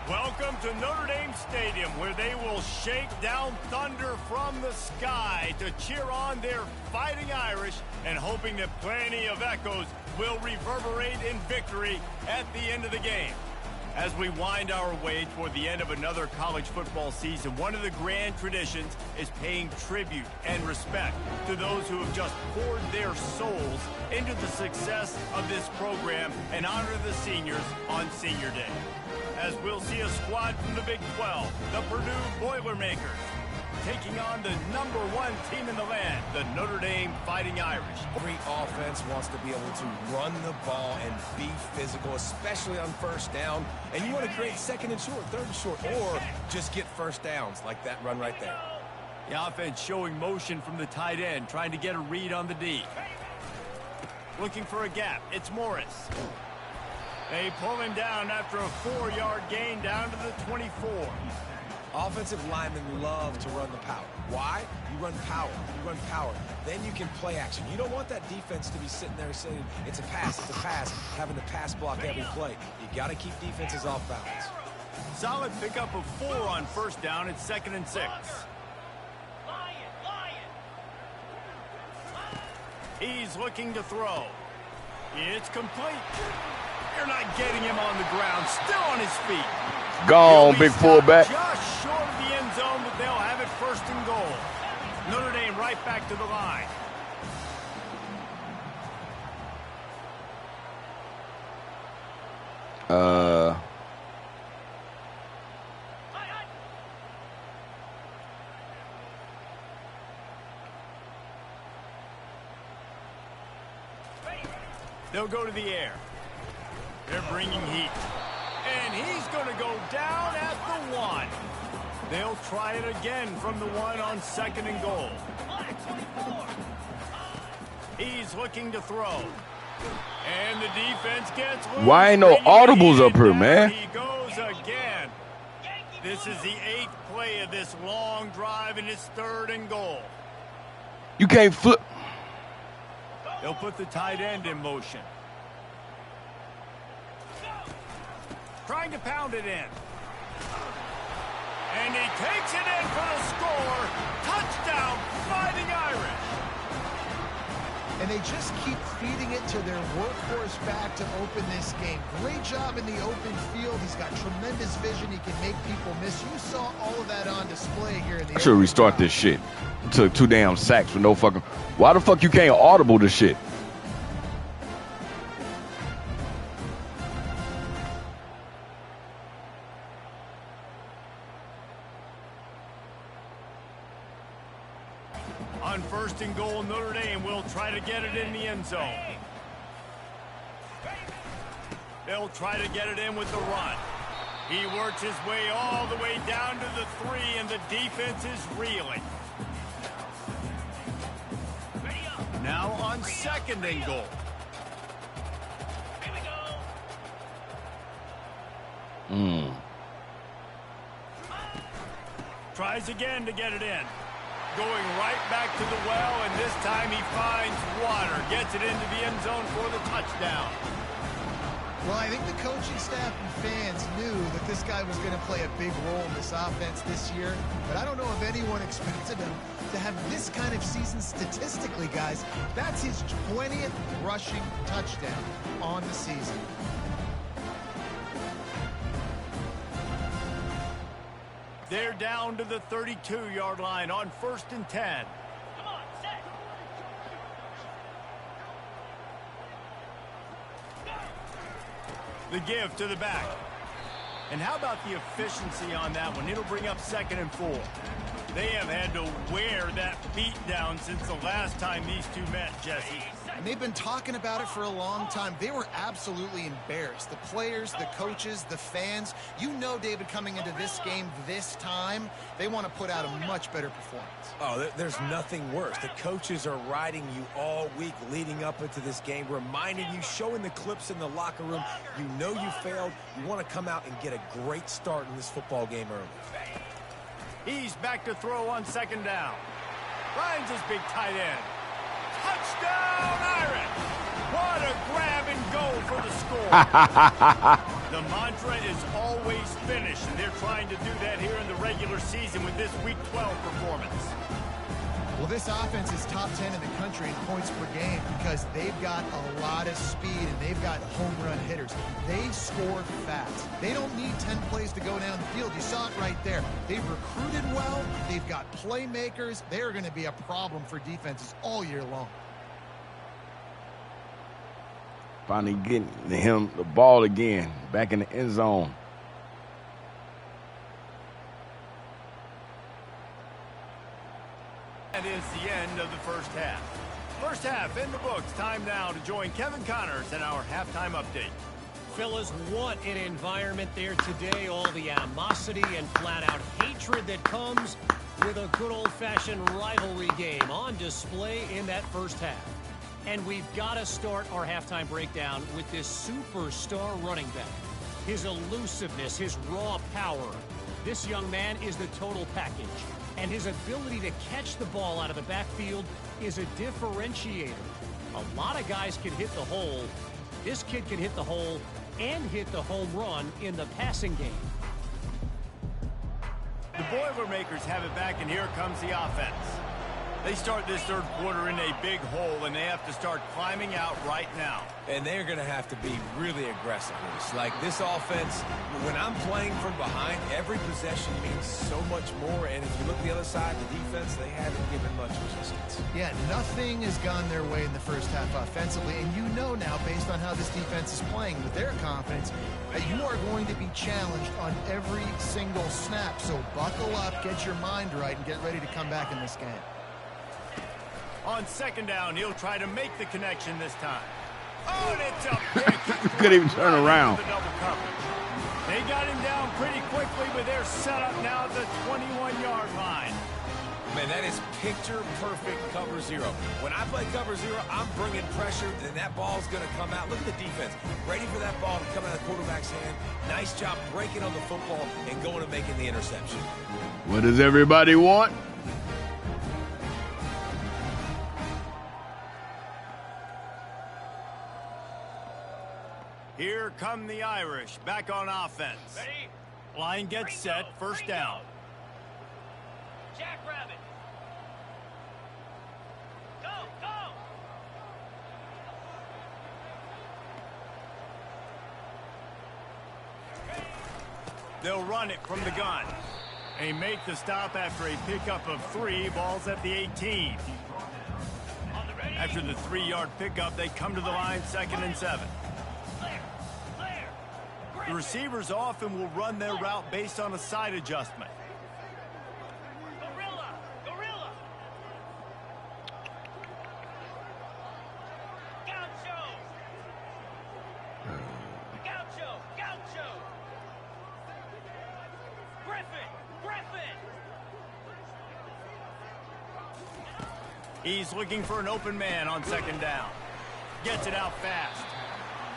Welcome to Notre Dame Stadium, where they will shake down thunder from the sky to cheer on their Fighting Irish and hoping that plenty of echoes will reverberate in victory at the end of the game. As we wind our way toward the end of another college football season, one of the grand traditions is paying tribute and respect to those who have just poured their souls into the success of this program and honor the seniors on Senior Day. As we'll see a squad from the Big 12, the Purdue Boilermakers, taking on the #1 team in the land, the Notre Dame Fighting Irish. Every offense wants to be able to run the ball and be physical, especially on first down. And you want to create second and short, third and short, or just get first downs like that run right there. The offense showing motion from the tight end, trying to get a read on the D. Looking for a gap. It's Morris. They pull him down after a 4-yard gain down to the 24. Offensive linemen love to run the power. Why? You run power. You run power. Then you can play action. You don't want that defense to be sitting there saying, it's a pass, having to pass block every play. You got to keep defenses off balance. Solid pickup of 4 on first down. It's 2nd and 6. He's looking to throw. It's complete. You're not getting him on the ground. Still on his feet. Gone, big fullback. Just short of the end zone, but they'll have it 1st and goal. Notre Dame right back to the line. They'll go to the air. They're bringing heat. And he's going to go down at the 1. They'll try it again from the 1 on 2nd and goal. He's looking to throw. And the defense gets loose. Why ain't no audibles up here, man? He goes again. This is the 8th play of this long drive, and it's 3rd and goal. You can't flip. They'll put the tight end in motion. Trying to pound it in. And he takes it in for the score. Touchdown, Fighting Irish. And they just keep feeding it to their workhorse back to open this game. Great job in the open field. He's got tremendous vision. He can make people miss. You saw all of that on display here in the I should restart this shit. Took 2 damn sacks for no fucking... Why the fuck you can't audible this shit? On 1st and goal, Notre Dame will try to get it in the end zone. They'll try to get it in with the run. He works his way all the way down to the 3, and the defense is reeling. Now on 2nd and goal. Tries again to get it in. Going right back to the well, and this time he finds water. Gets it into the end zone for the touchdown. Well, I think the coaching staff and fans knew that this guy was going to play a big role in this offense this year, but I don't know if anyone expected him to have this kind of season statistically, guys. That's his 20th rushing touchdown on the season. They're down to the 32-yard line on 1st and 10. The give to the back. And how about the efficiency on that one? It'll bring up 2nd and 4. They have had to wear that beat down since the last time these two met, Jesse. And they've been talking about it for a long time. They were absolutely embarrassed. The players, the coaches, the fans. You know, David, coming into this game this time, they want to put out a much better performance. Oh, there's nothing worse. The coaches are riding you all week leading up into this game, reminding you, showing the clips in the locker room. You know you failed. You want to come out and get a great start in this football game early. He's back to throw on 2nd down. Finds his big tight end. Touchdown, Irish! What a grab and go for the score. The mantra is always finish, and they're trying to do that here in the regular season with this Week 12 performance. Well, this offense is top 10 in the country in points per game because they've got a lot of speed and they've got home run hitters. They score fast. They don't need 10 plays to go down the field. You saw it right there. They've recruited well. They've got playmakers. They're going to be a problem for defenses all year long. Finally getting him the ball again, back in the end zone. That is the end of the first half. First half in the books. Time now to join Kevin Connors in our halftime update. Fellas, what an environment there today. All the animosity and flat-out hatred that comes with a good old-fashioned rivalry game on display in that first half. And we've got to start our halftime breakdown with this superstar running back. His elusiveness, his raw power. This young man is the total package. And his ability to catch the ball out of the backfield is a differentiator. A lot of guys can hit the hole. This kid can hit the hole and hit the home run in the passing game. The Boilermakers have it back, and here comes the offense. They start this third quarter in a big hole, and they have to start climbing out right now. And they're going to have to be really aggressive with this. Like this offense, when I'm playing from behind, every possession means so much more. And if you look at the other side, the defense, they haven't given much resistance. Yeah, nothing has gone their way in the first half offensively. And you know now, based on how this defense is playing with their confidence, that you are going to be challenged on every single snap. So buckle up, get your mind right, and get ready to come back in this game. On second down, he'll try to make the connection this time. Oh, and it's a pick. Couldn't even turn around. The double coverage. They got him down pretty quickly, but they're set up now at the 21-yard line. Man, that is picture-perfect cover zero. When I play cover zero, I'm bringing pressure, and that ball's going to come out. Look at the defense. Ready for that ball to come out of the quarterback's hand. Nice job breaking on the football and going and making the interception. What does everybody want? Here come the Irish, back on offense. Ready? Line gets set, first down. Jackrabbit. Go, go. They'll run it from the gun. They make the stop after a pickup of 3, balls at the 18. After the 3-yard pickup, they come to the line, 2nd and 7. The receivers often will run their route based on a side adjustment. Gorilla, gorilla. Gaucho. Gaucho, gaucho. Griffin, Griffin. He's looking for an open man on second down. Gets it out fast.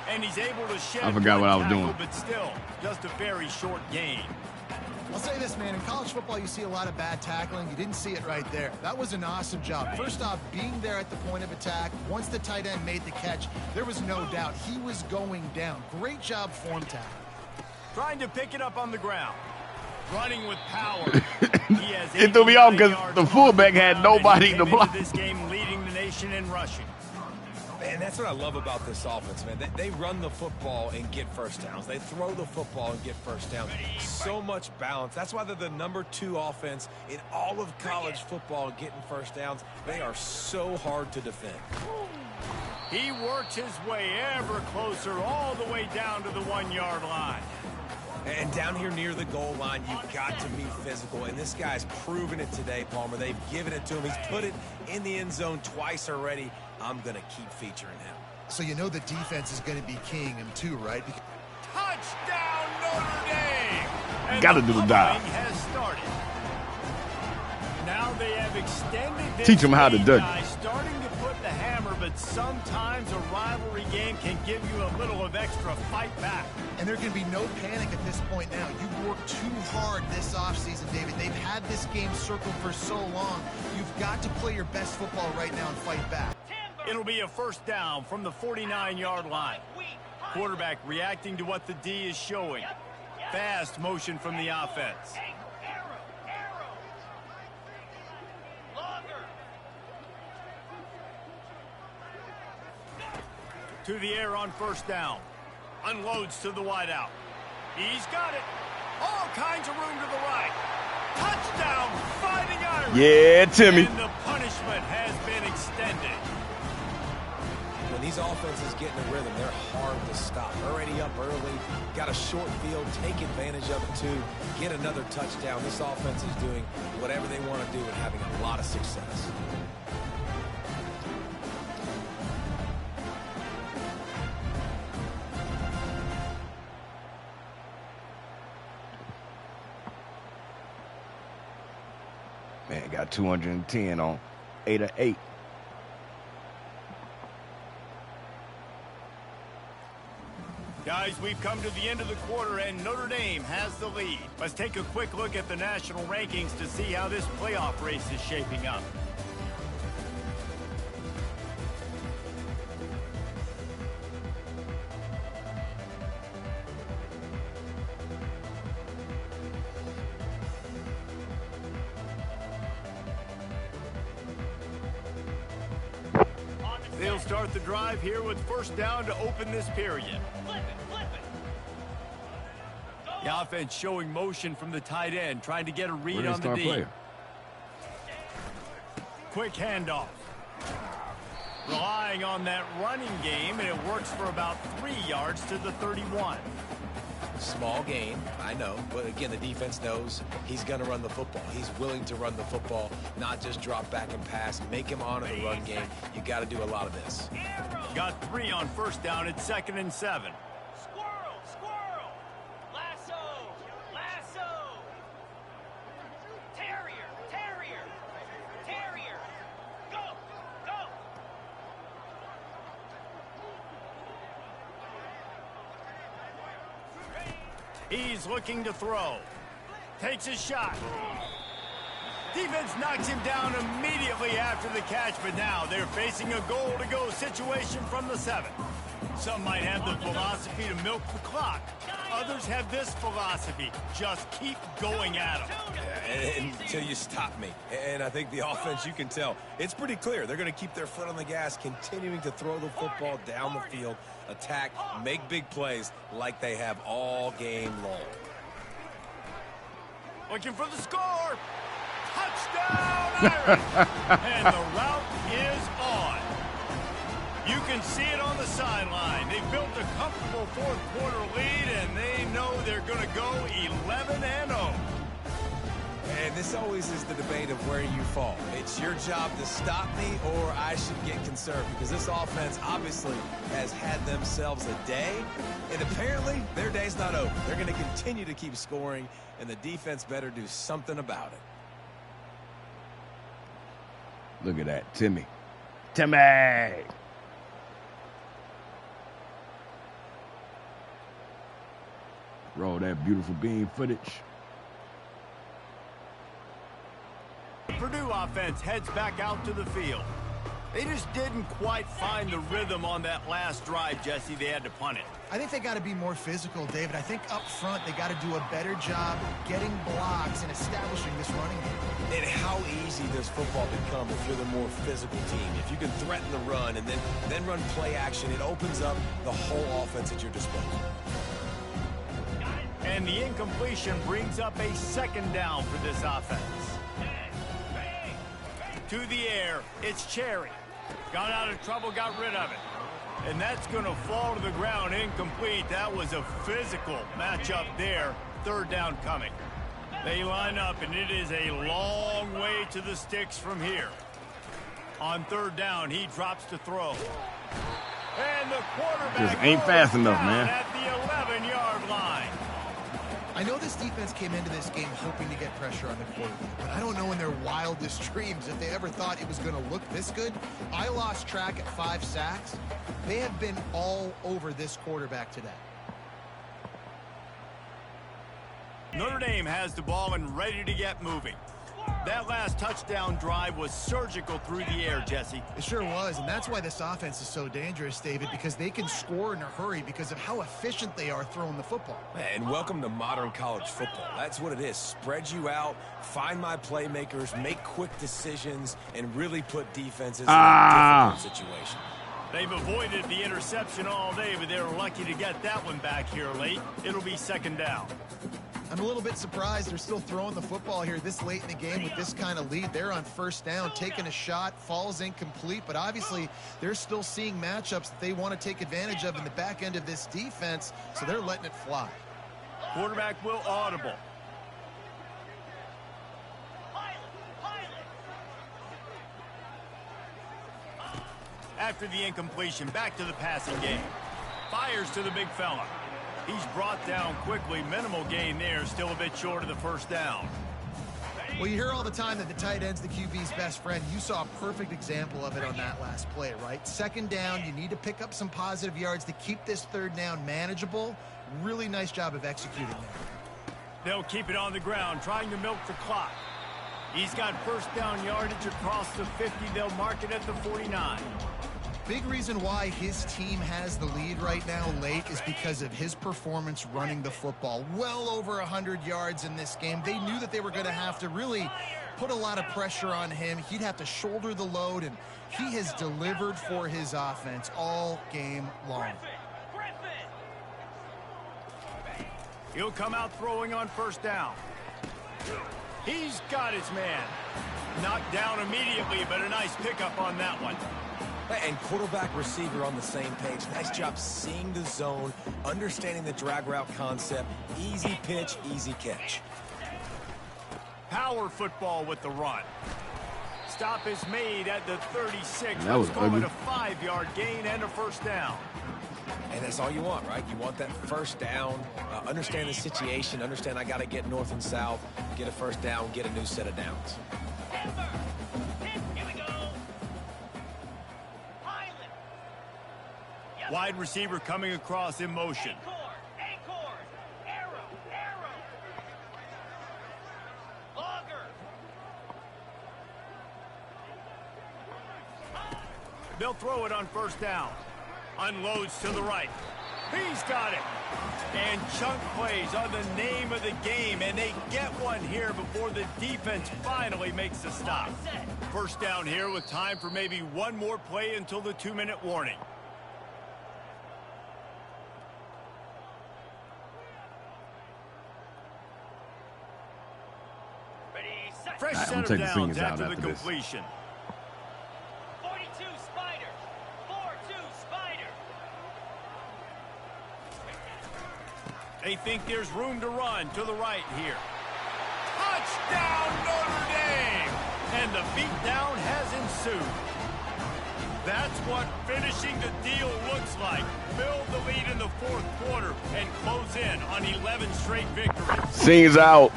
And he's able to shed. I forgot what I was tackle, doing. But still, just a very short gain. I'll say this, man. In college football, you see a lot of bad tackling. You didn't see it right there. That was an awesome job. First off, being there at the point of attack. Once the tight end made the catch, there was no doubt he was going down. Great job form tackle. Trying to pick it up on the ground. Running with power. He has It threw me off 89 because yards the on fullback the had ground, and he nobody came to into block. this game leading the nation in rushing. Man, that's what I love about this offense, man. They run the football and get first downs. They throw the football and get first downs. So much balance. That's why they're the #2 offense in all of college football and getting first downs. They are so hard to defend. He works his way ever closer all the way down to the 1-yard line. And down here near the goal line, you've got to be physical. And this guy's proven it today, Palmer. They've given it to him. He's put it in the end zone twice already. I'm going to keep featuring him. So you know the defense is going to be keying him too, right? Touchdown, Notre Dame! And Gotta do the dive. pummeling has started. Now they have extended this Teach 'em how to lead do it. by starting to put the hammer, but sometimes a rivalry game can give you a little of extra fight back. And there can be no panic at this point now. You've worked too hard this offseason, David. They've had this game circled for so long. You've got to play your best football right now and fight back. It'll be a first down from the 49-yard line. quarterback reacting to what the D is showing. Fast motion from the offense. To the air on first down. Unloads to the wideout. He's got it. All kinds of room to the right. Touchdown, Fighting Irish. Yeah, Timmy. And the punishment has been extended. When these offenses get in a rhythm, they're hard to stop. Already up early, got a short field, take advantage of it too, get another touchdown. This offense is doing whatever they want to do and having a lot of success. Man, got 210 on 8 of 8. Guys, we've come to the end of the quarter, and Notre Dame has the lead. Let's take a quick look at the national rankings to see how this playoff race is shaping up. They'll start the drive here with first down to open this period. The offense showing motion from the tight end, trying to get a read on the D. Quick handoff. Relying on that running game, and it works for about 3 yards to the 31. Small gain, I know, but again, the defense knows he's going to run the football. He's willing to run the football, not just drop back and pass, make him honor the run game. You got to do a lot of this. Got 3 on first down at 2nd and 7. Squirrel, squirrel, lasso, lasso, terrier, terrier, terrier, go, go. He's looking to throw. Takes a shot. Defense knocks him down immediately after the catch, but now they're facing a goal-to-go situation from the 7. Some might have the philosophy to milk the clock. Others have this philosophy: just keep going at them. Until you stop me. And I think the offense, you can tell, it's pretty clear. They're going to keep their foot on the gas, continuing to throw the football down the field, attack, make big plays like they have all game long. Looking for the score. Touchdown, Irish! And the route is on. You can see it on the sideline. They built a comfortable fourth-quarter lead, and they know they're going to go 11-0. And this always is the debate of where you fall. It's your job to stop me, or I should get concerned, because this offense obviously has had themselves a day, and apparently their day's not over. They're going to continue to keep scoring, and the defense better do something about it. Look at that, Timmy. Timmy! Roll that beautiful beam footage. Purdue offense heads back out to the field. They just didn't quite find the rhythm on that last drive, Jesse. They had to punt it. I think they got to be more physical, David. I think up front they got to do a better job getting blocks and establishing this running game. And how easy does football become if you're the more physical team? If you can threaten the run and then run play action, it opens up the whole offense at your disposal. And the incompletion brings up a 2nd down for this offense. To the air, it's Cherry. Got out of trouble, got rid of it. And that's going to fall to the ground incomplete. That was a physical matchup there. 3rd down coming. They line up, and it is a long way to the sticks from here. On 3rd down, he drops to throw. And the quarterback just ain't fast enough, man. At the 11-yard line. I know this defense came into this game hoping to get pressure on the quarterback, but I don't know in their wildest dreams if they ever thought it was going to look this good. I lost track at 5 sacks. They have been all over this quarterback today. Notre Dame has the ball and ready to get moving. That last touchdown drive was surgical through the air, Jesse. It sure was, and that's why this offense is so dangerous, David, because they can score in a hurry because of how efficient they are throwing the football. And welcome to modern college football. That's what it is. Spread you out, find my playmakers, make quick decisions, and really put defenses in a difficult situation. They've avoided the interception all day, but they're lucky to get that one back here late. It'll be second down. I'm a little bit surprised they're still throwing the football here this late in the game with this kind of lead. They're on first down, taking a shot, falls incomplete, but obviously they're still seeing matchups that they want to take advantage of in the back end of this defense, so they're letting it fly. Quarterback will audible. After the incompletion, back to the passing game. Fires to the big fella. He's brought down quickly. Minimal gain there. Still a bit short of the first down. Well, you hear all the time that the tight end's the QB's best friend. You saw a perfect example of it on that last play, right? Second down, you need to pick up some positive yards to keep this third down manageable. Really nice job of executing there. They'll keep it on the ground, trying to milk the clock. He's got first down yardage across the 50. They'll mark it at the 49. Big reason why his team has the lead right now late is because of his performance running the football. Well over 100 yards in this game. They knew that they were going to have to really put a lot of pressure on him. He'd have to shoulder the load, and he has delivered for his offense all game long. He'll come out throwing on first down. He's got his man. Knocked down immediately, but a nice pickup on that one. And quarterback receiver on the same page. Nice job seeing the zone, understanding the drag route concept. Easy pitch, easy catch. Power football with the run. Stop is made at the 36. That was ugly. A 5-yard gain and a first down. And that's all you want, right? You want that first down, understand the situation, understand I got to get north and south, get a first down, get a new set of downs. Wide receiver coming across in motion. Anchor, arrow. Logger. They'll throw it on first down. Unloads to the right. He's got it. And chunk plays are the name of the game, and they get one here before the defense finally makes the stop. First down here with time for maybe one more play until the 2-minute warning. Fresh I'm set of taking downs seniors out after the after this. completion. 42 Spider. 4-2 Spider. They think there's room to run to the right here. Touchdown, Notre Dame! And the beatdown has ensued. That's what finishing the deal looks like. Build the lead in the fourth quarter and close in on 11 straight victories. Seniors out.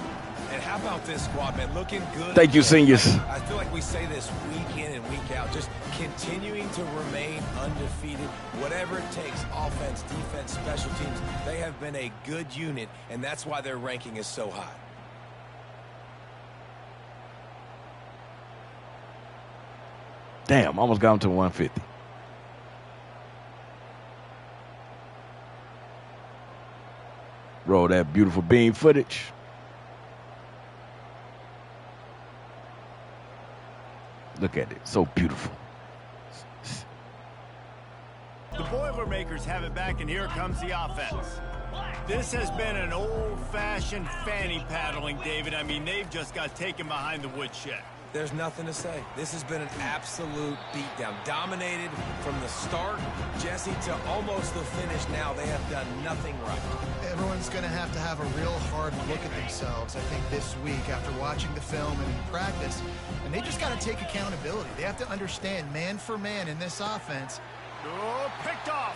And how about this squad, man? Looking good. Thank you, seniors. I feel like we say this week in and week out, just continuing to remain undefeated. Whatever it takes, offense, defense, special teams, they have been a good unit, and that's why their ranking is so high. Damn, almost got him to 150. Roll that beautiful beam footage. Look at it. So beautiful. The Boilermakers have it back, and here comes the offense. This has been an old-fashioned fanny paddling, David. I mean, they've just got taken behind the woodshed. There's nothing to say. This has been an absolute beatdown. Dominated from the start, Jesse, to almost the finish now. They have done nothing right. Everyone's going to have a real hard look at themselves, I think, this week after watching the film and in practice. And they just got to take accountability. They have to understand man for man in this offense. Oh, picked off.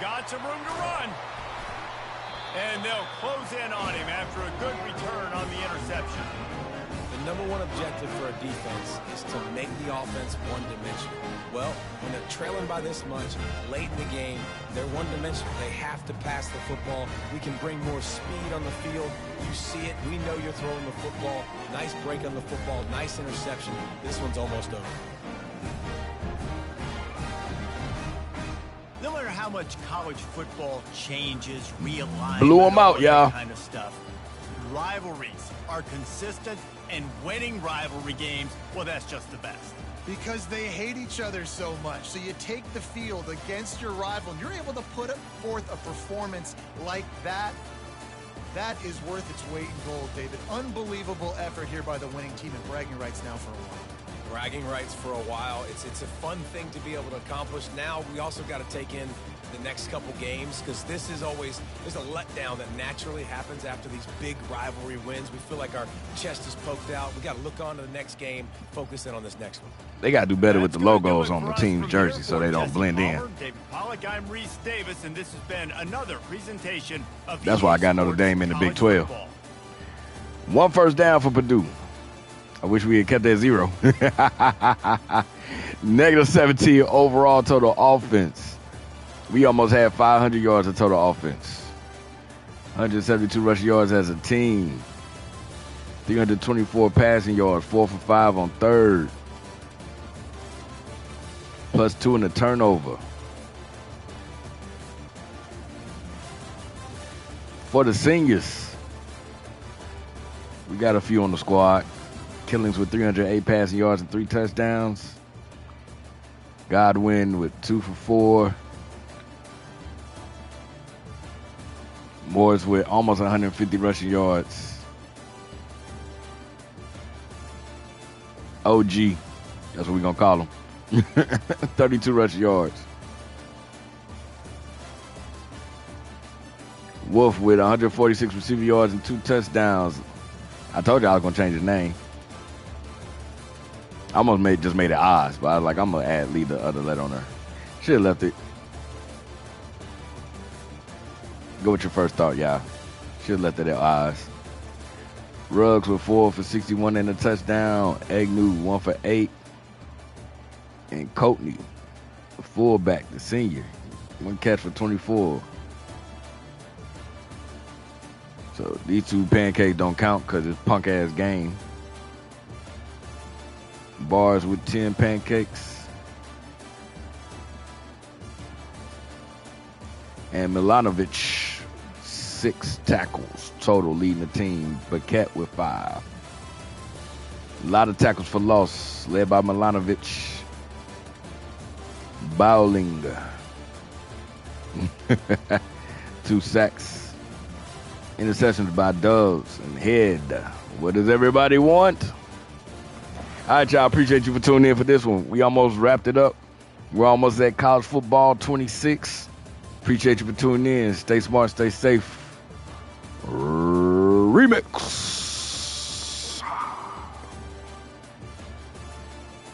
Got some room to run. And they'll close in on him after a good return on the interception. The number one objective for a defense is to make the offense one-dimensional. Well, when they're trailing by this much, late in the game, they're one-dimensional. They have to pass the football. We can bring more speed on the field. You see it. We know you're throwing the football. Nice break on the football. Nice interception. This one's almost over. No matter how much college football changes, realigns, Blew 'em out, y'all. kind of stuff, rivalries are consistent, and winning rivalry games, well, that's just the best. Because they hate each other so much. So you take the field against your rival, and you're able to put forth a performance like that. That is worth its weight in gold, David. Unbelievable effort here by the winning team, and bragging rights now for a while. Bragging rights for a while. It's a fun thing to be able to accomplish. Now we also got to take in the next couple games, because this is always, there's a letdown that naturally happens after these big rivalry wins. We feel like our chest is poked out. We got to look on to the next game, focus in on this next one. They got to do better with the That's gonna do logos it on for the us team's from jersey here. so they For don't Jesse blend Palmer, in. David Pollack, I'm Reese Davis, and this has been another presentation of That's why I got Notre Dame in the Big 12. One first down for Purdue. I wish we had kept that 0. Negative 17 overall total offense. We almost had 500 yards of total offense. 172 rushing yards as a team. 324 passing yards, 4 for 5 on third. Plus 2 in the turnover. For the seniors, we got a few on the squad. Killings with 308 passing yards and 3 touchdowns. Godwin with 2 for 4. Morris with almost 150 rushing yards. OG, that's what we're going to call him. 32 rushing yards. Wolf with 146 receiving yards and 2 touchdowns. I told you I was going to change his name. I almost just made it Oz, but I was like, I'm going to leave the other letter on there. Should have left it. Go with your first thought, y'all. Should have left it at Oz. Ruggs with 4 for 61 and a touchdown. Agnew 1 for 8. And Coatney, the fullback, the senior, 1 catch for 24. So these 2 pancakes don't count because it's punk-ass game. Bars with 10 pancakes. And Milanovic, 6 tackles total leading the team. Paquette with 5. A lot of tackles for loss led by Milanovic. Bowling. 2 sacks. Interceptions by Doves and Head. What does everybody want? All right, y'all. Appreciate you for tuning in for this one. We almost wrapped it up. We're almost at college football 26. Appreciate you for tuning in. Stay smart, stay safe. Remix.